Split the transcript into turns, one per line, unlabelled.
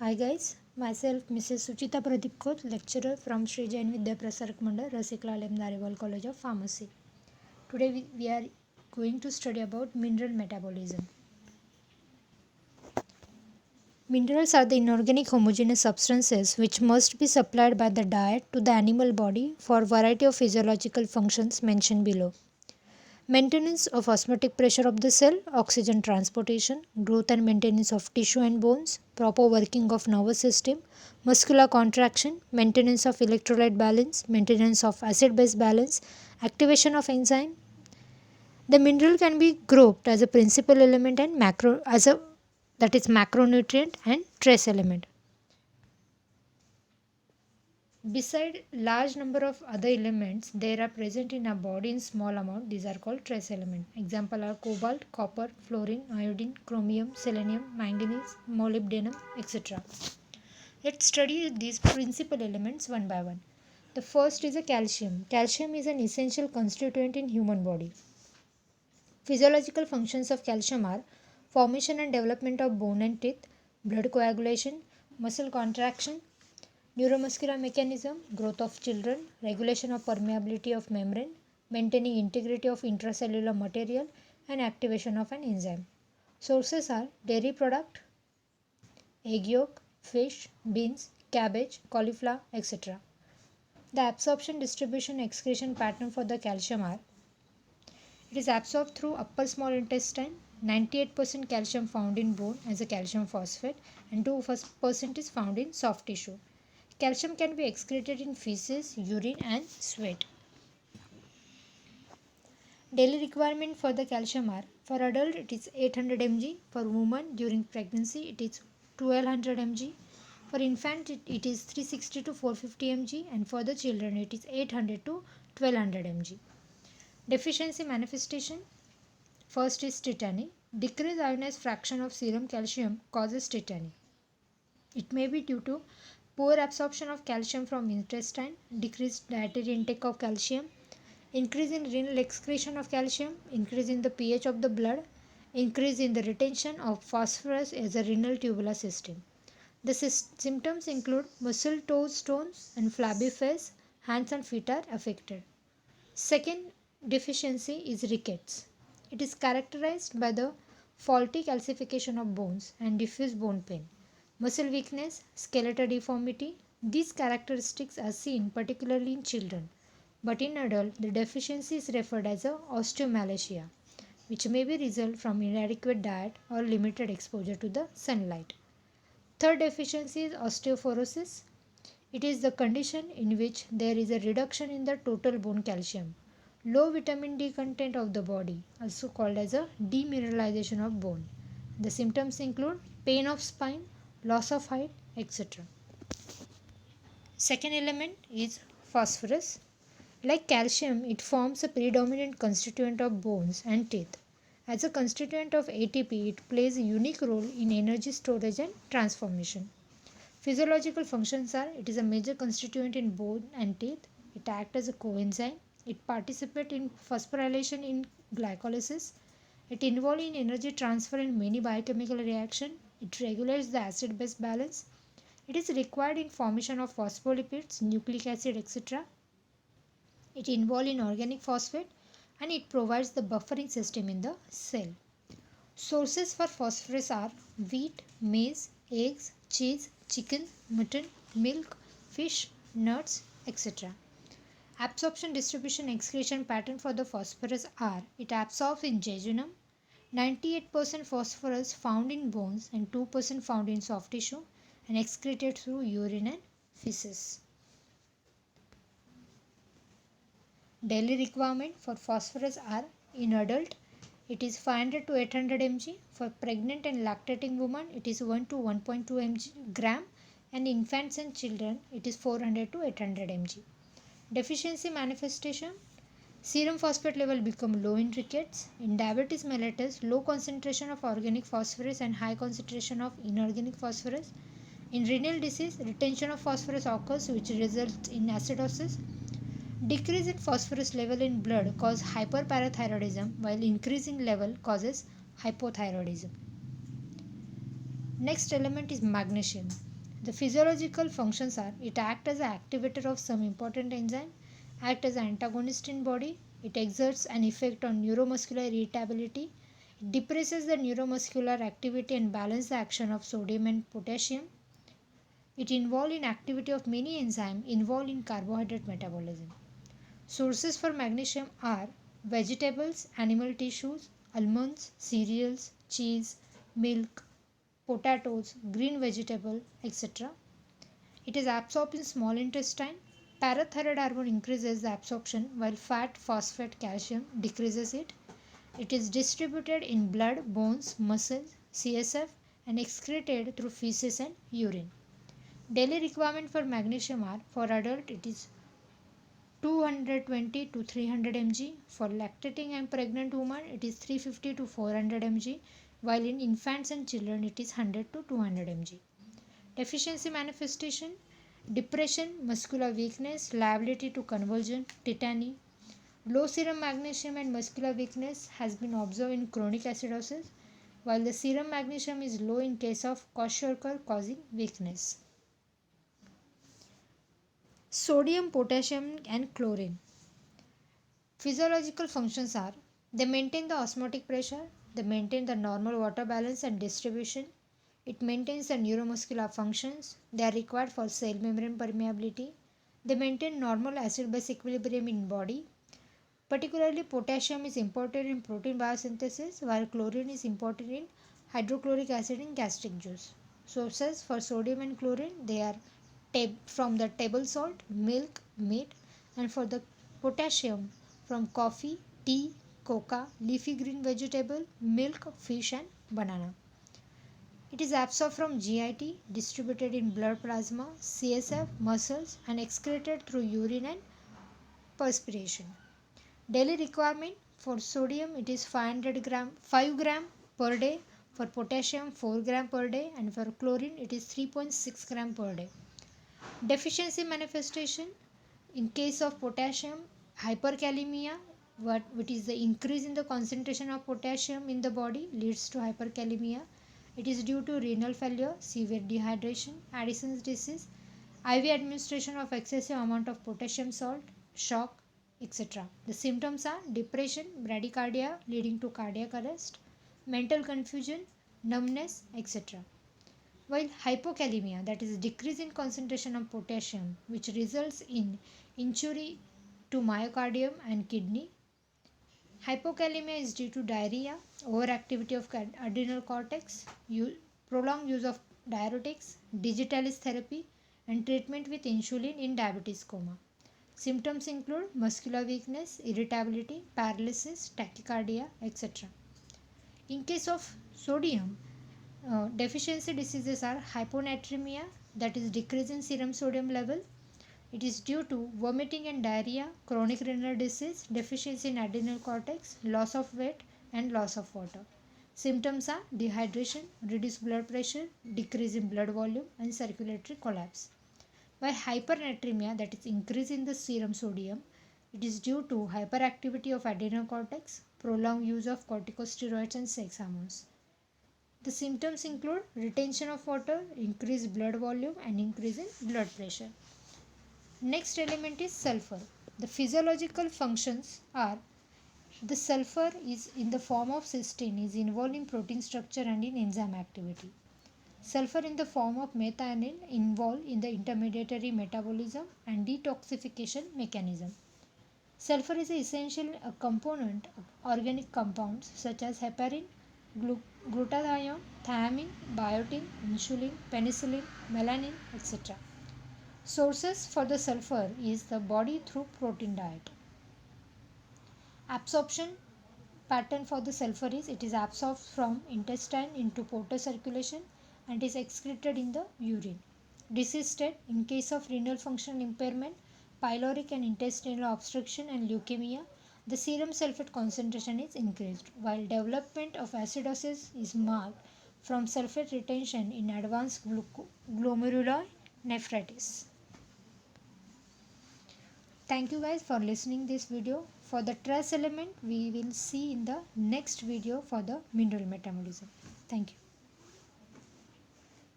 Hi guys, myself Mrs. Suchita Pradeep Koth, lecturer from Sri Jain Vidya Prasarak Mandal, Rasiklal M. Dariwal College of Pharmacy. Today we are going to study about mineral metabolism. Minerals are the inorganic homogeneous substances which must be supplied by the diet to the animal body for a variety of physiological functions mentioned below. Maintenance of osmotic pressure of the cell, oxygen transportation, growth and maintenance of tissue and bones, proper working of nervous system, muscular contraction, maintenance of electrolyte balance, maintenance of acid base balance, activation of enzyme. The mineral can be grouped as a principal element and macro as a that is macronutrient and trace element. Beside large number of other elements, they are present in our body in small amount. These are called trace elements. Example are cobalt, copper, fluorine, iodine, chromium, selenium, manganese, molybdenum, etc. Let's study these principal elements one by one. The first is a calcium. Calcium is an essential constituent in human body. Physiological functions of calcium are formation and development of bone and teeth, blood coagulation, muscle contraction, neuromuscular mechanism, growth of children, regulation of permeability of membrane, maintaining integrity of intracellular material, and activation of an enzyme. Sources are dairy product, egg yolk, fish, beans, cabbage, cauliflower, etc. The absorption, distribution, excretion pattern for the calcium are: it is absorbed through upper small intestine. 98% calcium found in bone as a calcium phosphate and 2% is found in soft tissue. Calcium can be excreted in feces, urine and sweat. Daily requirement for the calcium are: for adult it is 800 mg, for woman during pregnancy it is 1200 mg, for infant it is 360 to 450 mg, and for the children it is 800 to 1200 mg. Deficiency manifestation: first is tetany. Decreased ionized fraction of serum calcium causes tetany. It may be due to poor absorption of calcium from intestine, decreased dietary intake of calcium, increase in renal excretion of calcium, increase in the pH of the blood, increase in the retention of phosphorus as a renal tubular system. The symptoms include muscle toe stones and flabby face, hands and feet are affected. Second deficiency is rickets. It is characterized by the faulty calcification of bones and diffuse bone pain, muscle weakness, skeletal deformity. These characteristics are seen particularly in children, but in adults the deficiency is referred as a osteomalacia, which may be result from inadequate diet or limited exposure to the sunlight. Third deficiency is osteoporosis. It is the condition in which there is a reduction in the total bone calcium. Low vitamin D content of the body, also called as a demineralization of bone. The symptoms include pain of spine, loss of height, etc. Second element is phosphorus. Like calcium, it forms a predominant constituent of bones and teeth. As a constituent of ATP, it plays a unique role in energy storage and transformation. Physiological functions are: it is a major constituent in bone and teeth, it acts as a coenzyme, it participates in phosphorylation in glycolysis, it involved in energy transfer in many biochemical reactions, it regulates the acid base balance, it is required in formation of phospholipids, nucleic acid, etc. It involved in organic phosphate and it provides the buffering system in the cell. Sources for phosphorus are wheat, maize, eggs, cheese, chicken, mutton, milk, fish, nuts, etc. Absorption, distribution, excretion pattern for the phosphorus are: it absorbs in jejunum, 98% phosphorus found in bones and 2% found in soft tissue, and excreted through urine and feces. Daily requirement for phosphorus are: in adult it is 500 to 800 mg, for pregnant and lactating women it is 1 to 1.2 gram, and infants and children it is 400 to 800 mg. Deficiency manifestation: serum phosphate level become low in rickets. In diabetes mellitus, low concentration of organic phosphorus and high concentration of inorganic phosphorus. In renal disease, retention of phosphorus occurs which results in acidosis. Decrease in phosphorus level in blood causes hyperparathyroidism, while increasing level causes hypothyroidism. Next element is magnesium. The physiological functions are it acts as an activator of some important enzyme, act as an antagonist in body, it exerts an effect on neuromuscular irritability, it depresses the neuromuscular activity and balance the action of sodium and potassium. It involved in activity of many enzymes involved in carbohydrate metabolism. Sources for magnesium are vegetables, animal tissues, almonds, cereals, cheese, milk, potatoes, green vegetable, etc. It is absorbed in small intestine. Parathyroid hormone increases the absorption while fat, phosphate, calcium decreases it. It is distributed in blood, bones, muscles, CSF and excreted through feces and urine. Daily requirement for magnesium are for adult it is 220 to 300 mg. For lactating and pregnant women it is 350 to 400 mg, while in infants and children it is 100 to 200 mg. Deficiency manifestation: depression, muscular weakness, liability to convulsion, tetany. Low serum magnesium and muscular weakness has been observed in chronic acidosis, while the serum magnesium is low in case of kwashiorkor causing weakness. Sodium, potassium and chlorine. Physiological functions are they maintain the osmotic pressure, they maintain the normal water balance and distribution, it maintains the neuromuscular functions, they are required for cell membrane permeability, they maintain normal acid base equilibrium in body. Particularly potassium is important in protein biosynthesis while chlorine is important in hydrochloric acid in gastric juice. Sources for sodium and chlorine they are from the table salt, milk, meat, and for the potassium from coffee, tea, coca, leafy green vegetable, milk, fish and banana. It is absorbed from GIT, distributed in blood plasma, CSF, muscles and excreted through urine and perspiration. Daily requirement for sodium it is 5 gram per day, for potassium 4 gram per day and for chlorine it is 3.6 gram per day. Deficiency manifestation: in case of potassium, hyperkalemia, which is the increase in the concentration of potassium in the body leads to hyperkalemia. It is due to renal failure, severe dehydration, Addison's disease, IV administration of excessive amount of potassium salt, shock, etc. The symptoms are depression, bradycardia leading to cardiac arrest, mental confusion, numbness, etc. While hypokalemia, that is decrease in concentration of potassium which results in injury to myocardium and kidney. Hypokalemia is due to diarrhea, overactivity of adrenal cortex, prolonged use of diuretics, digitalis therapy and treatment with insulin in diabetes coma. Symptoms include muscular weakness, irritability, paralysis, tachycardia, etc. In case of sodium, deficiency diseases are hyponatremia, that is decrease in serum sodium level. It is due to vomiting and diarrhea, chronic renal disease, deficiency in adrenal cortex, loss of weight and loss of water. Symptoms are dehydration, reduced blood pressure, decrease in blood volume and circulatory collapse. While hypernatremia, that is increase in the serum sodium, it is due to hyperactivity of adrenal cortex, prolonged use of corticosteroids and sex hormones. The symptoms include retention of water, increased blood volume and increase in blood pressure. Next element is sulfur. The physiological functions are the sulfur is in the form of cysteine is involved in protein structure and in enzyme activity. Sulfur in the form of methionine involved in the intermediary metabolism and detoxification mechanism. Sulfur is an essential component of organic compounds such as heparin, glutathione, thiamine, biotin, insulin, penicillin, melanin, etc. Sources for the sulfur is the body through protein diet. Absorption pattern for the sulfur is it is absorbed from intestine into portal circulation and is excreted in the urine. Disease state: in case of renal function impairment, pyloric and intestinal obstruction and leukemia, the serum sulfate concentration is increased, while development of acidosis is marked from sulfate retention in advanced glomerular nephritis. Thank you guys for listening this video. For the trace element we will see in the next video for the mineral metabolism. Thank you.